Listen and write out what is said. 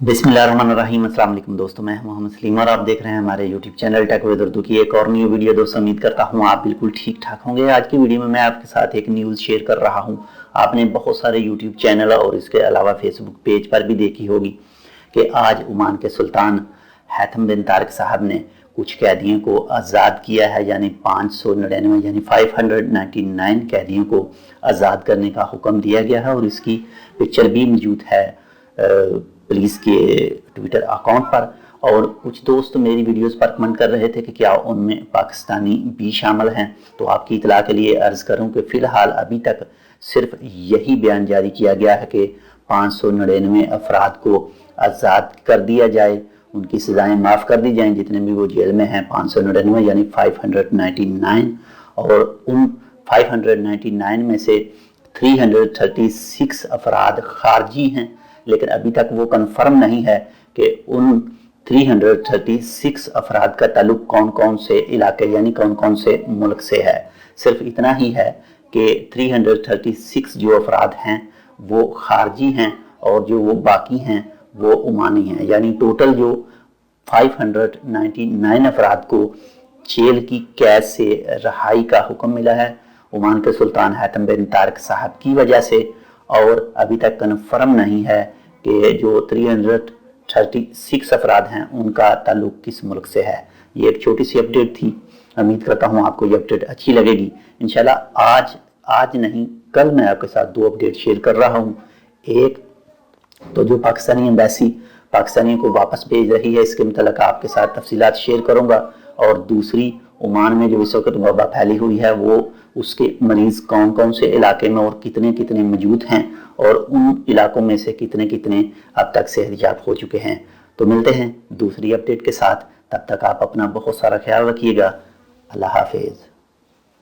बिस्मिल्लाहिर्रहमानिर्रहीम। अस्सलाम वालेकुम दोस्तों, मैं मोहम्मद सलीम और आप देख रहे हैं हमारे YouTube channel Tech with Urdu की एक और न्यू वीडियो। दोस्तों उम्मीद करता हूँ आप बिल्कुल ठीक ठाक होंगे। आज की वीडियो में मैं आपके साथ एक न्यूज़ शेयर कर रहा हूँ। आपने बहुत सारे यूट्यूब चैनल और इसके अलावा फेसबुक पेज पर भी देखी होगी कि आज ओमान के सुल्तान हैथम बिन तारिक साहब ने कुछ कैदियों को आज़ाद किया है, यानी 599 यानी 599 कैदियों को आज़ाद करने का हुक्म दिया गया है और इसकी पिक्चर भी मौजूद है पुलिस के ट्विटर अकाउंट पर। और कुछ दोस्त मेरी वीडियोस पर कमेंट कर रहे थे कि क्या उनमें पाकिस्तानी भी शामिल हैं। तो आपकी इतला के लिए अर्ज़ करूं कि फ़िलहाल अभी तक सिर्फ यही बयान जारी किया गया है कि 599 अफराद को आज़ाद कर दिया जाए, उनकी सज़ाएँ माफ़ कर दी जाएँ जितने भी वो जेल में हैं। 599 यानी 599, और उन 599 में से 336 अफराद खारजी हैं, लेकिन अभी तक वो कंफर्म नहीं है कि उन 336 अफराद का ताल्लुक कौन कौन से इलाके यानी कौन कौन से मुल्क से है। सिर्फ इतना ही है कि 336 जो अफराद हैं वो खारजी हैं और जो वो बाकी हैं वो ओमानी हैं। यानी टोटल जो 599 अफराद को जेल की कैद से रहाई का हुक्म मिला है ओमान के सुल्तान हैथम बिन तारिक साहब की वजह से। और अभी तक कन्फर्म नहीं है कि जो 336 अफराद हैं उनका ताल्लुक किस मुल्क से है। ये एक छोटी सी अपडेट थी, उम्मीद करता हूँ आपको ये अपडेट अच्छी लगेगी। इंशाल्लाह आज नहीं कल मैं आपके साथ दो अपडेट शेयर कर रहा हूँ। एक तो जो पाकिस्तानी एम्बेसी पाकिस्तानियों को वापस भेज रही है, इसके मुतल्लिक़ आपके साथ तफसीलात शेयर करूँगा। और दूसरी, ओमान में जो इस वक्त वबा फैली हुई है वो उसके मरीज़ कौन कौन से इलाके में और कितने कितने मौजूद हैं और उन इलाकों में से कितने कितने अब तक सेहतयाब हो चुके हैं। तो मिलते हैं दूसरी अपडेट के साथ, तब तक आप अपना बहुत सारा ख्याल रखिएगा। अल्लाह हाफिज़।